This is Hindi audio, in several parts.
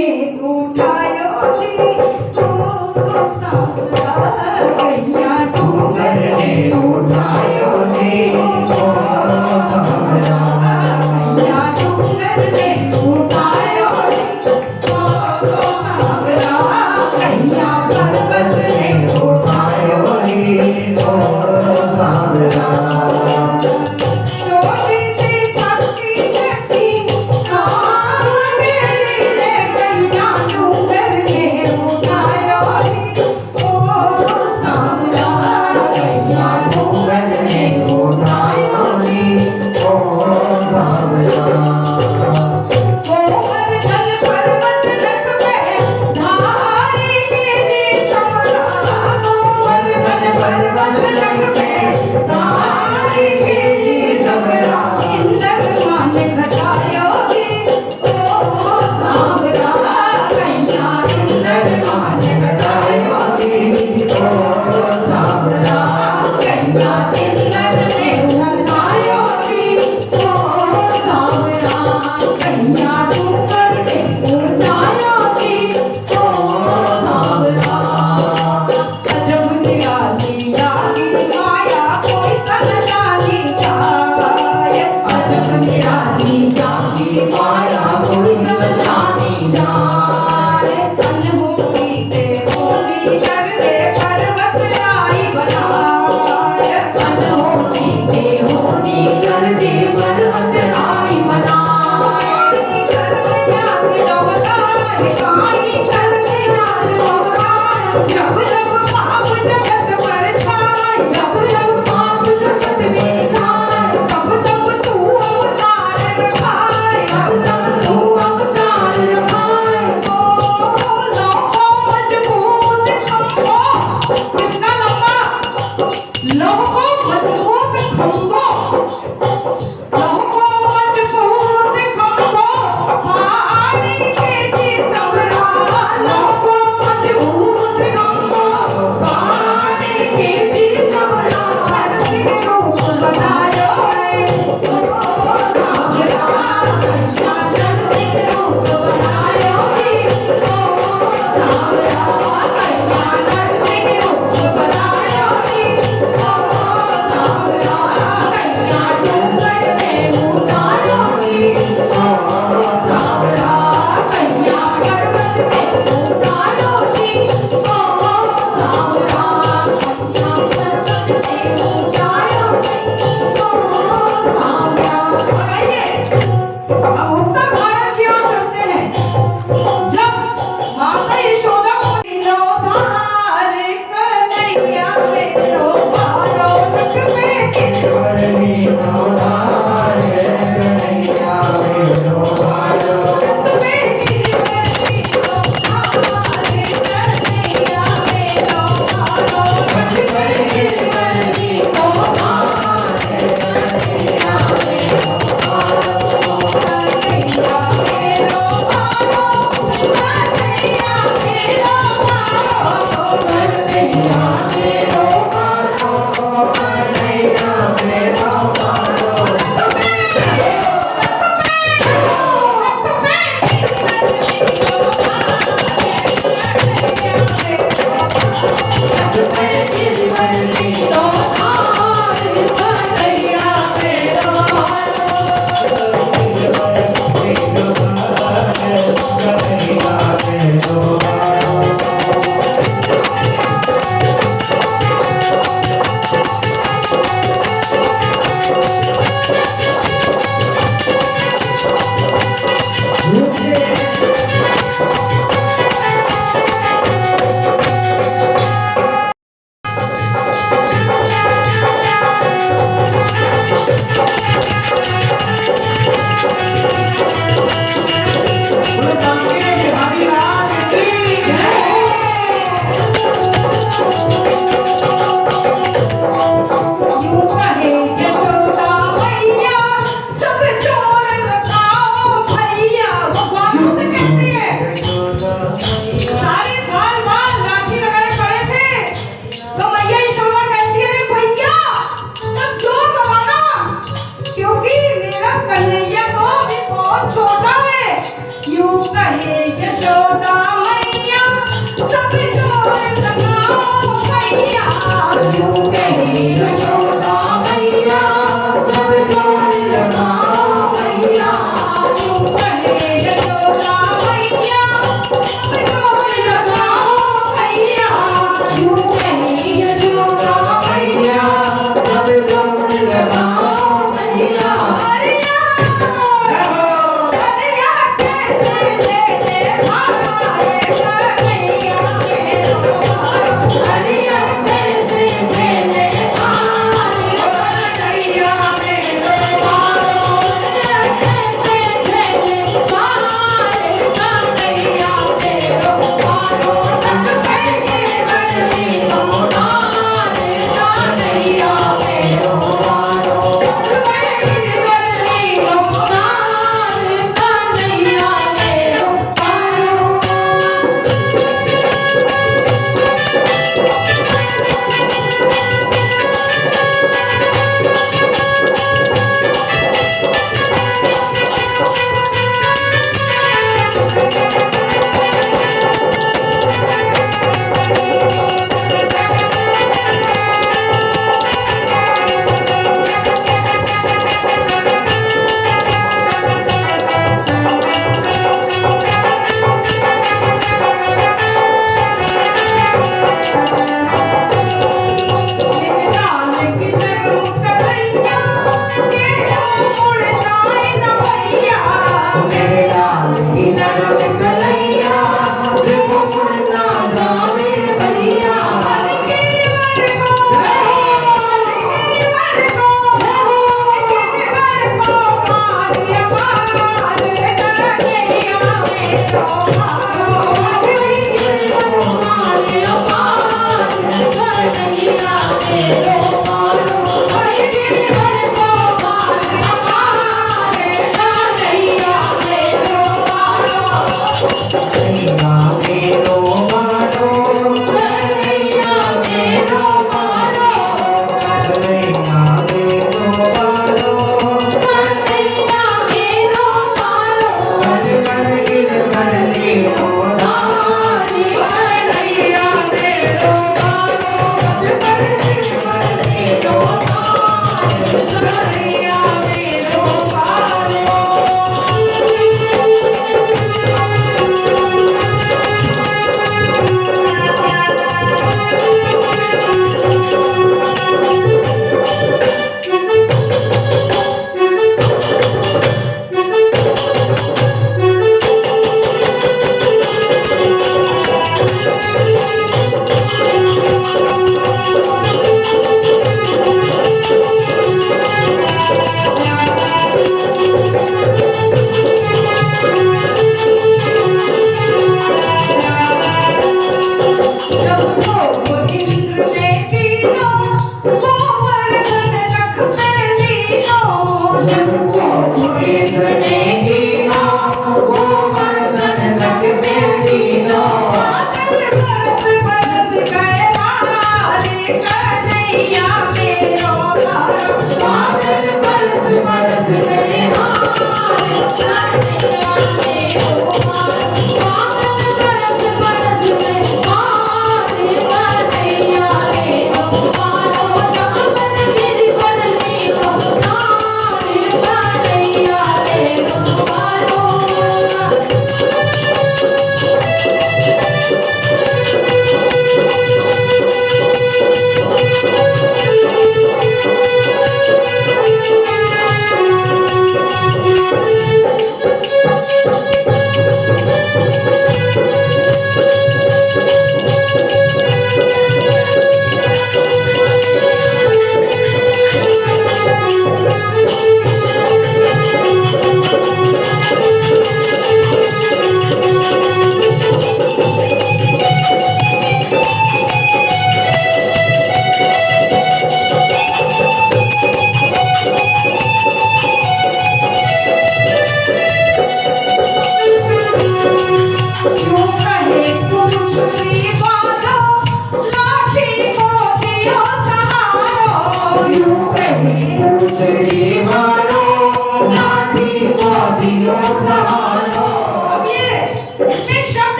I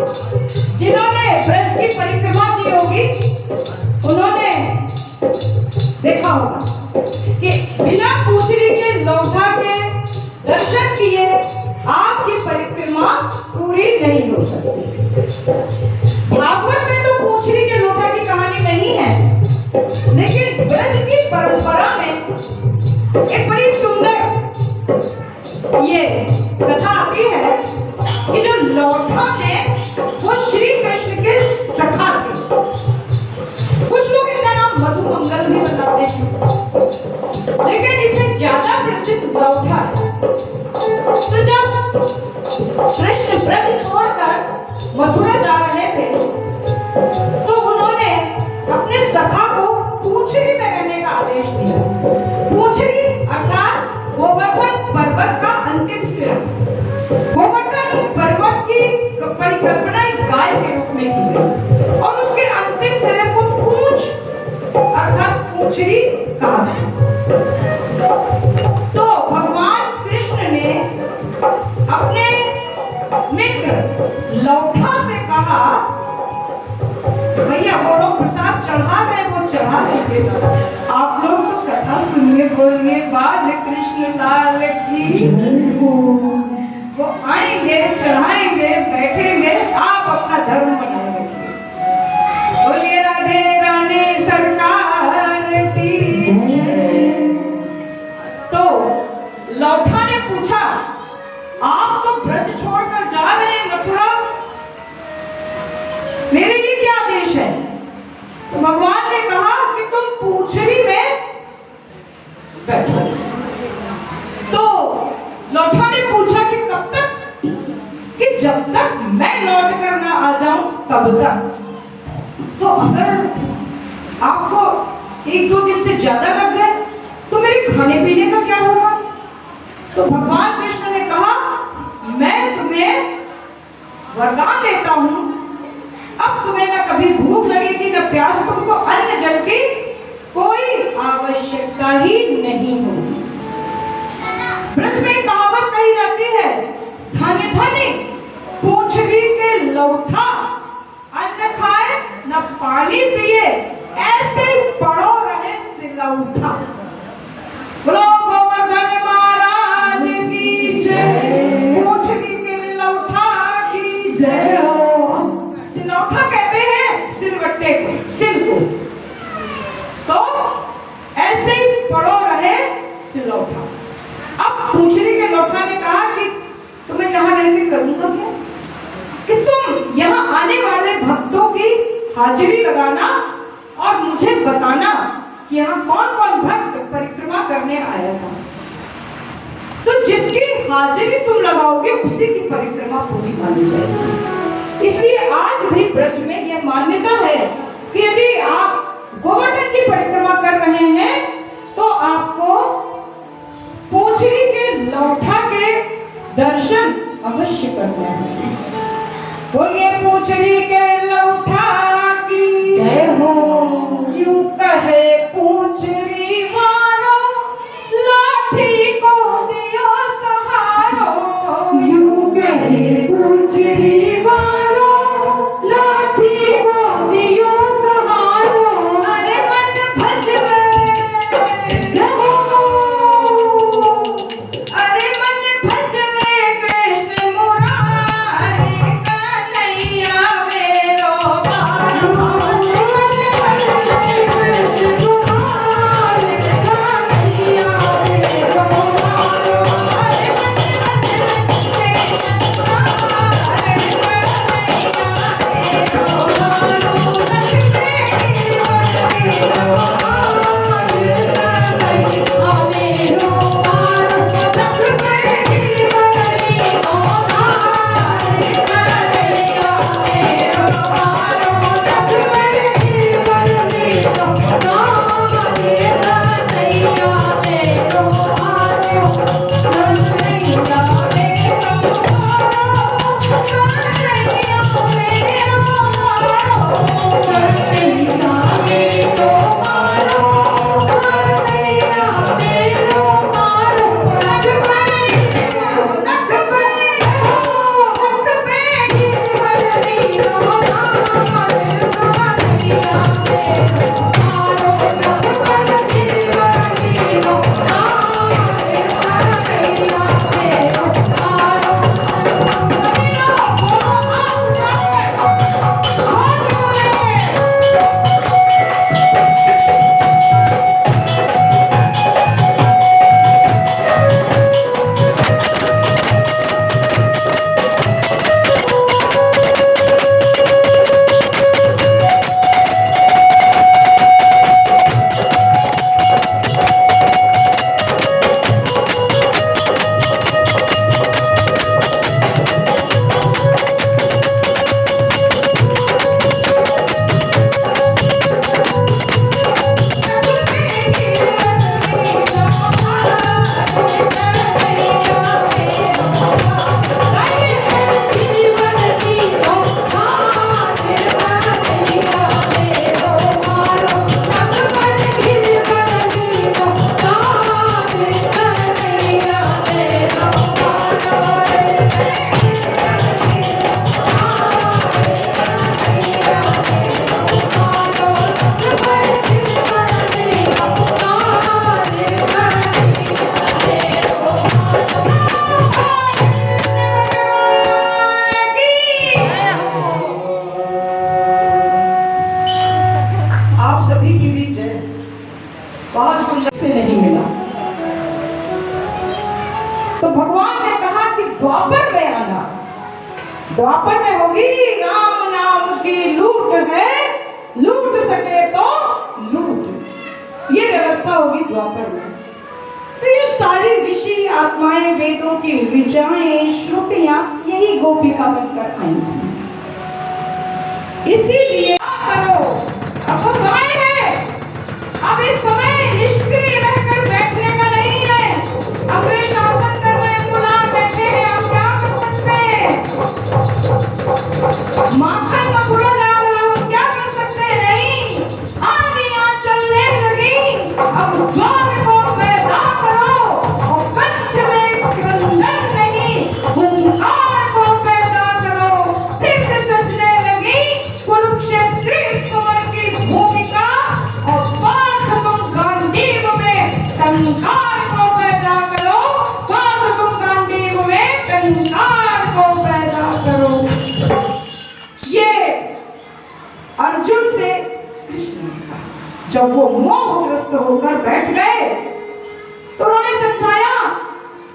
जिन्होंने ब्रज की परिक्रमा की होगी उन्होंने देखा होगा कि बिना पूछड़ी के लौठा के दर्शन किए आपकी परिक्रमा पूरी नहीं हो सकती। भागवत में तो पूछड़ी के लोटा की कहानी नहीं है, लेकिन ब्रज की परंपरा में एक बड़ी सुंदर ये कथा आती है कि जो लौठा है वो श्री कृष्ण के सखा थे। कुछ लोग इनका नाम मधुमंगल भी बताते हैं, लेकिन इससे ज्यादा प्रसिद्ध लौठा है। तो जब कृष्ण ब्रज छोड़कर मथुरा जा रहे थे तो उन्होंने अपने सखा को पूंछड़ी में रहने का आदेश दिया। पूंछड़ी अर्थात गोवर्धन पर्वत का अंतिम सिरा। गोवर्धन पर्वत की परिकल्पना एक गाय के रूप में की गई और उसके अंतिम सिरे को पूंछ अर्थात पूंछड़ी कहा है। तो भगवान कृष्ण ने अपने मित्र लौठा से कहा, भैया वो लोग प्रसाद चढ़ा रहे वो चढ़ा देंगे, आप लोग तो कथा सुनिए बोलिए बाल कृष्ण लाल की। वो आएंगे चढ़ाएंगे बैठेंगे, आप अपना धर्म बनाए रखिए। बोलिए राधे राधे सरकार की। तो लौठा ने पूछा, आप तो ब्रज छोड़कर जा रहे हैं मथुरा, मेरे लिए क्या आदेश है? तो भगवान ने कहा कि तुम पूंछड़ी में बैठो। तो लौठा ने पूछा कि कब तक? कि जब तक मैं लौट कर ना आ जाऊं तब तक। तो अगर आपको एक दो दिन से ज्यादा लग गए तो मेरे खाने पीने का क्या होगा? तो भगवान कृष्ण ने कहा, मैं तुम्हें वरदान देता हूं, अब तुम्हें न कभी भूख लगेगी न प्यास, तुमको अन्न जल की कोई आवश्यकता ही नहीं होगी। ब्रज में कहावत कही जाती है, धन्य धन्य पूंछड़ी के लौठा, अन्न खाए न पानी पिए, ऐसे पड़ो रहे सिलौठा। बोलो गोवर्धन महाराज की जय, पूंछड़ी के लौठा की जय हो। सिलौठा कहते हैं सिलवट्टे को, सिल को। तो ऐसे ही पड़ो रहे सिलौठा। अब पूंछड़ी के लौठा ने कहा कि तुम्हें यहाँ रहकर करूंगा क्या? कि तुम यहाँ आने वाले भक्तों की हाजिरी लगाना और मुझे बताना कि यहाँ कौन कौन भक्त परिक्रमा करने आया था। तो जिसकी हाजिरी तुम लगाओगे उसी की परिक्रमा पूरी मानी जाएगी। इसलिए आज भी ब्रज में यह मान्यता है कि यदि आप गोवर्धन की परिक्रमा कर रहे हैं तो आपको पूंछड़ी के लौठा के दर्शन अवश्य करना है। बोलिए पूंछड़ी के लौठा की जय हो। यूं कहे पूंछड़ी मारो, लाठी को दियो सहारो। यूं कहे पूंछड़ी मारो, लाठी को दियो सहारो। अरे मन भजवे अरे मन भजवे कृष्ण मुरारी, कन्हैया मेरो द्वापर में होगी राम नाम की लूट है, लूट सके तो लूट, ये व्यवस्था होगी द्वापर में। तो ये सारी ऋषि आत्माएं, वेदों की ऋचाएं, श्रुतियां यही गोपिका बनकर आई हैं। इसीलिए करो, अब वो समय है, अब इस समय निष्क्रिय रहकर बैठने का नहीं है। अब वे शासन कर रहे हैं, बुला बैठे हैं, आप क्या कर सकते हैं? माखन का बुरा डाल रहा हो, क्या कर सकते हैं? नहीं, आंधियां चलने लगी, अब द्वार को पैदा करो और कंठ में क्रंदन नहीं, हुंकार को पैदा करो। फिर से सजने लगी कुरुक्षेत्र समर की भूमिका और पाठ तुम गांडीव में टंकार को पैदा करो, पाठ तुम गांडीव में टंकार को पैदा करो। ये अर्जुन से कृष्ण ने कहा। जब वो मोहग्रस्त होकर बैठ गए तो उन्होंने समझाया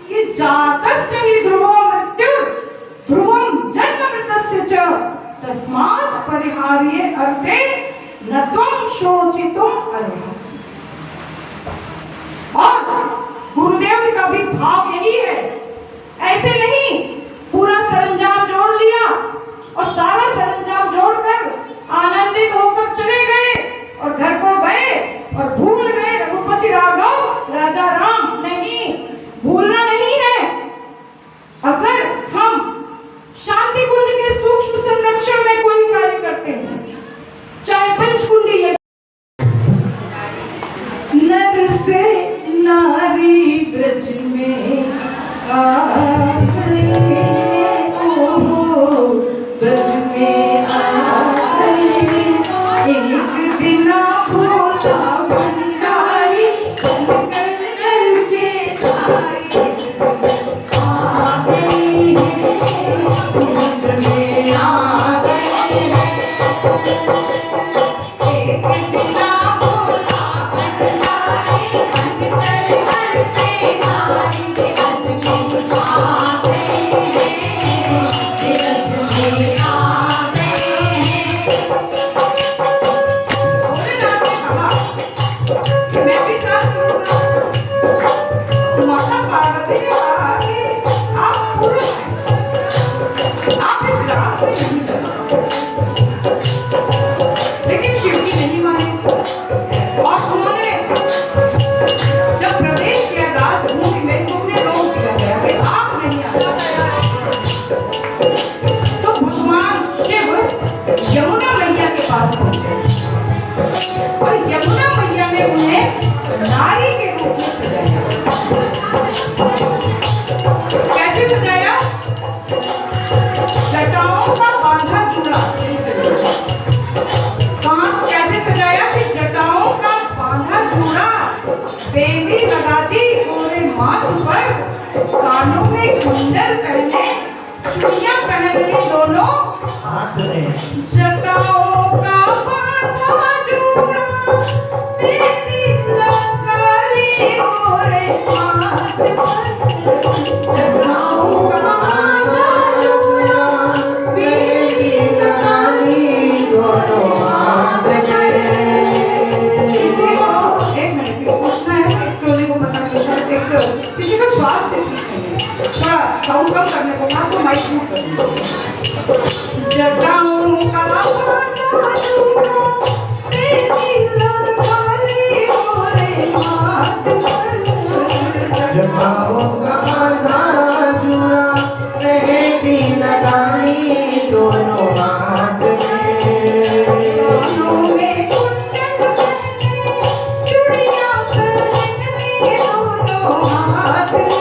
कि जातस्य हि ध्रुवो मृत्यु ध्रुवम जन्म मृतस्य च तस्मात् परिहार्ये अर्थे न त्वं शोचितुम् अर्हसि। और गुरुदेव का भी भाव यही है, ऐसे नहीं पूरा सरंजाम जोड़ लिया और सारा सरंजाम जोड़कर आनंदित होकर चले गए और घर को गए और भूल गए रघुपति राघव राजा राम। नहीं, भूलना नहीं है। अगर हम शांति कुंज के सूक्ष्म संरक्षण में कोई कार्य करते हैं, चाहे पंचकुंडी है, नर से नारी ब्रज में ब्रज में एक बिना होता भंडारी से कानों में कुंडल पहने, चूड़ियां पहन ली दोनों हाथ में, जटाओं का बांधा जूड़ा, बेटी लंकारी गोरे हाथ पर, जटाओं का बांधा जूड़ा, बेटी लंकारी दोनों हाथ में। किसी को एक मिनट पूछना है, टोली को बता के किसी का स्वास्थ्य ठीक नहीं है, थोड़ा साउंड कम करने को कहा तो माइक म्यूट कर दो। जटाओं का बांधा जूड़ा, बेटी लंकारी गोरे हाथ पर, जटाओं का बांधा जूड़ा, बेटी लंकारी दोनों हाथ में, दोनों में कुंडल पहने, चूड़ियां पहने दोनों हाथ में,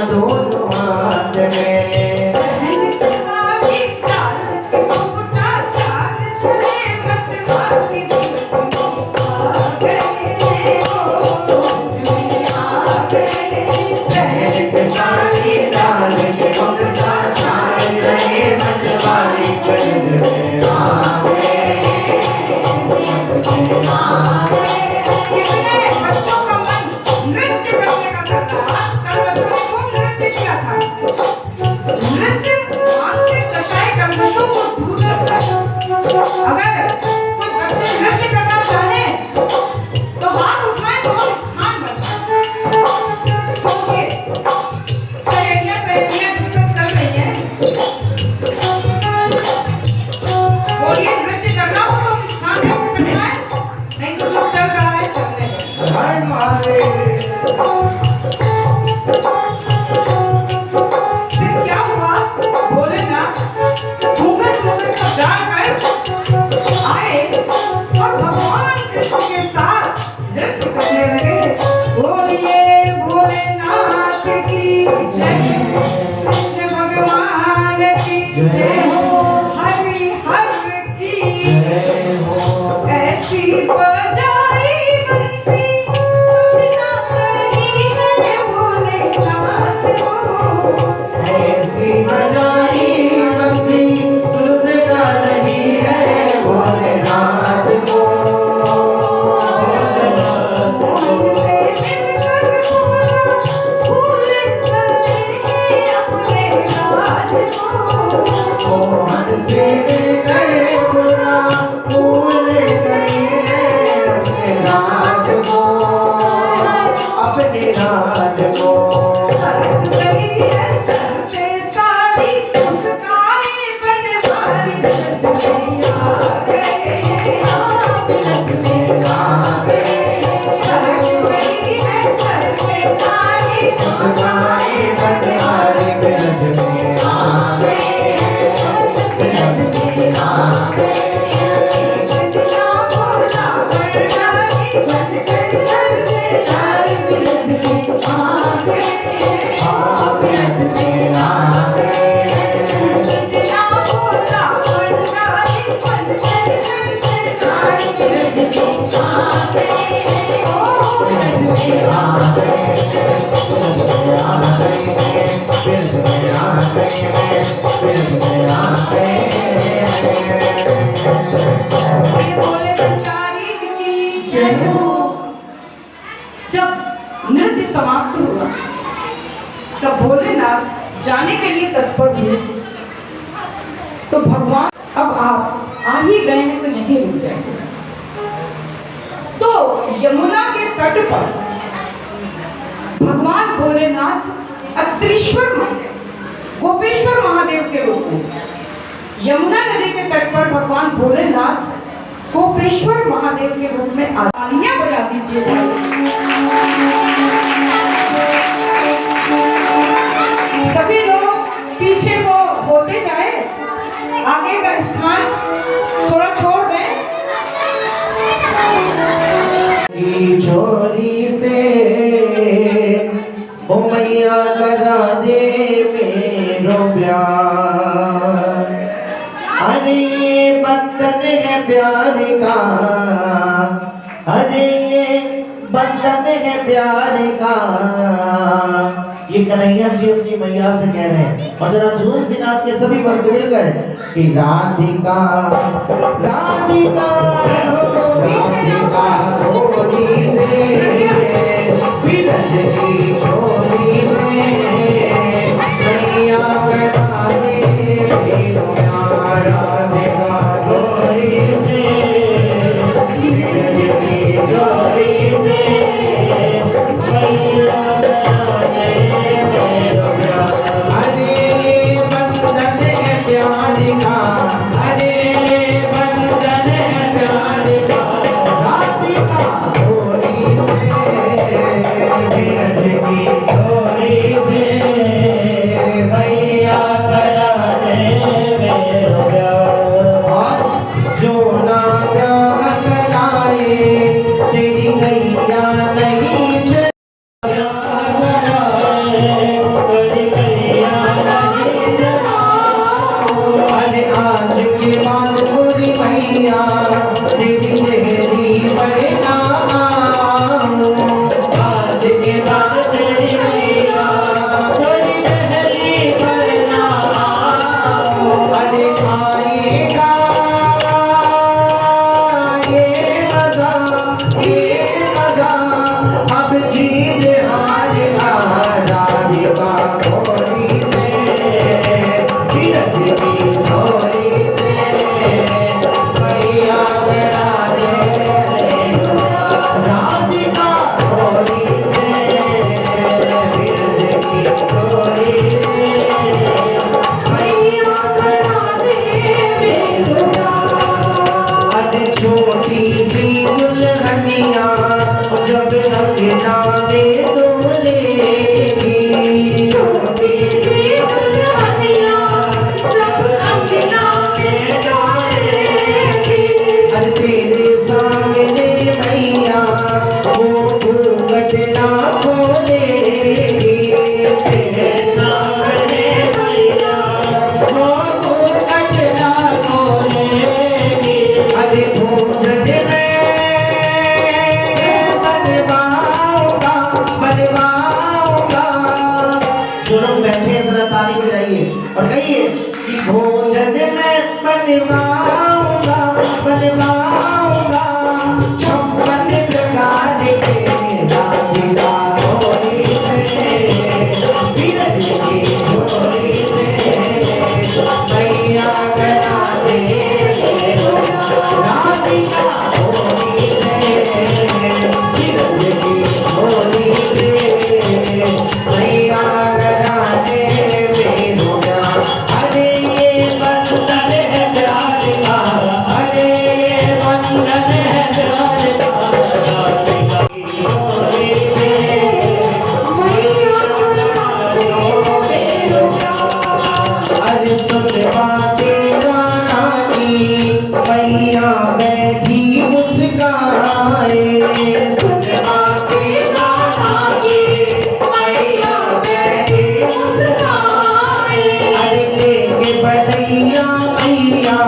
दोनों हाथ में जब नृत्य समाप्त हुआ तब भोलेनाथ जाने के लिए तत्पर हुए। तो भगवान अब आप आ ही गए हैं तो यहीं रुक जाएंगे। तो यमुना के तट पर भगवान भोलेनाथ अत्रीश्वर महादेव, गोपेश्वर महादेव के रूप में यमुना नदी के तट पर भगवान भोलेनाथ गोपेश्वर महादेव के रूप में तालियां बजा दीजिए। सभी लोग पीछे को होते जाए, आगे का स्थान थोड़ा छोड़ दें। छोरी से ओ मैया करा दे मेरो प्यार, अरे ये बंधन है प्यार का, अरे ये बंधन है प्यार का। ये कन्हैया जी अपनी मैया से कह रहे हैं, और जरा झूम के नाच के सभी भक्त मिलकर कि राधिका राधिका राधिका छोरी से बिरज की छोरी से मैया करा दे मेरो प्यार, राधिका छोरी से बिरज की छोरी से मैया करा दे मेरो प्यार। अरे बंधन है प्यार का, अरे बंधन है प्यार का, राधिका छोरी से बिरज की छोरी से मैया करा दे मेरो प्यार। जो ना प्यार कराए तेरी गैया नहीं चली, अरे आज के बाद पूरी मैया तेरी मेरी बहना, आज के बाद तेरी मैया तेरी मेरी बहना। अरे आएगा ये मजा, ये मजा अब जीत हारेगा, राधिका छोरी से बिरज की छोरी से मैया करा दे मेरो प्यार। राधिका छोरी से बिरज की छोरी से मैया करा दे मेरो प्यार। अरे छोटी सी दुल्हनिया जब अंगना में डोलेगी, छोटी सी दुल्हनिया जब अंगना में डोलेगी, अरे तेरे सामने मैया वो घूंघट ना खोलेगी, तेरे सामने मैया वो घूंघट ना खोलेगी। अरे घूंघट में बनवाऊंगा बनवाऊंगा 56 प्रकार के राधिका होली रे बिरज की होली रे मैया बना दे राधिका होली रे बिरज की होली रे मैया बना दे बेरुआ अरे ये बंधन है प्यार का अरे ये बंधन है प्यार का राधिका की होली रे मैया बना दे बेरुआ अरे सुन बातें गाना की मैया बैठी मुस्काए सुन बातें गाना की मैया बैठी मुस्काए अरे लेके बलैया मैया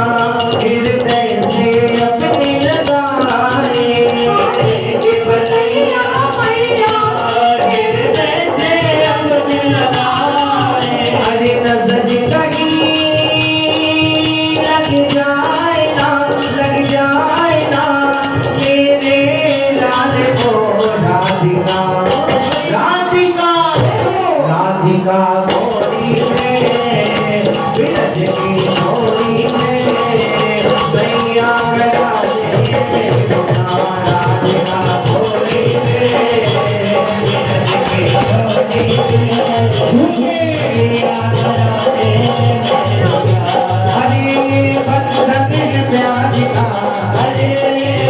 हृदय से अपने लगाए लेके बलैया मैया हृदय से अपने लगाए अरे नजर कहीं लग जाए ना मेरे लाल को राधिका राधिका राधिका होली रे बिरज की होली रे मैया बना दे बेरुआ राधिका होली रे बिरज की होली रे हरे बंधन है प्यार का हरे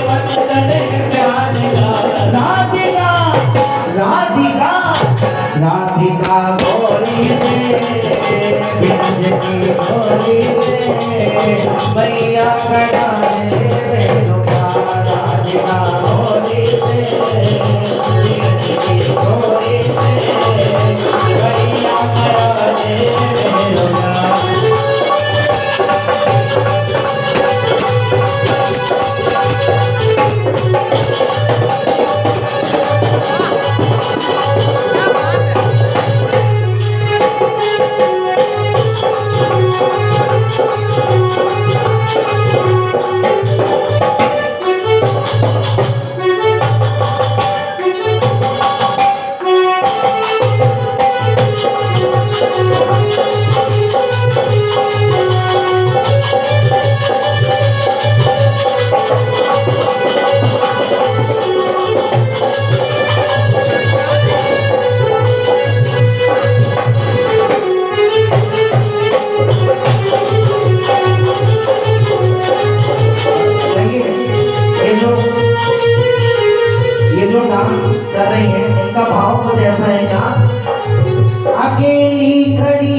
बंधन है प्यार का राधिका राधिका राधिका होली रे बिरज की होली रे मैया बना दे बेरुआ राधिका होली रे बिरज की होली रे मैया बना दे बेरुआ ये जो डांस कर रही हैं इनका भाव कुछ ऐसा है क्या अकेली खड़ी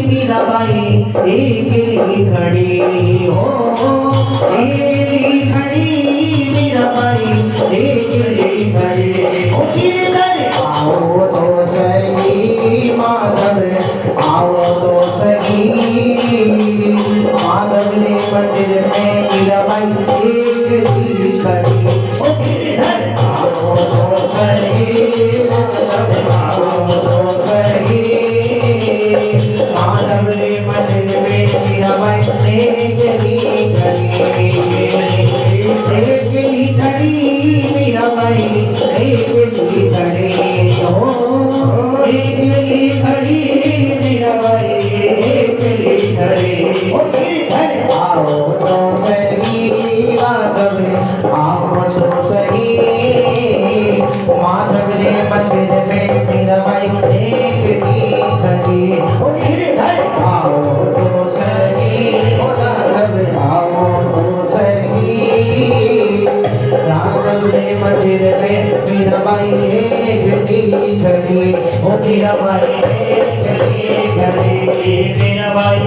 मीराबाई अकेली खड़ी हो अकेली खड़ी मीराबाई अकेली खड़ी हो किधर आओ तो सही माधव आओ तो सही माधव ने मंदिर में मीराबाई अकेली खड़ी हो किधर आओ तो सही आओ तो सही माधव ने मंदिर में मीराबाई अकेली खड़ी मीराबाई अकेली खड़ी हो अकेली खड़ी मीराबाई अकेली खड़ी हो किधर आओ तो सही माधव आओ तो सही माधव ने मंदिर में मीराबाई अकेली खड़ी हो किधर आओ तो सही माधव आओ तो सही राघव ने मंदिर में मीराबाई अकेली खड़ी हो मीराबाई अकेली खड़ी मीराबाई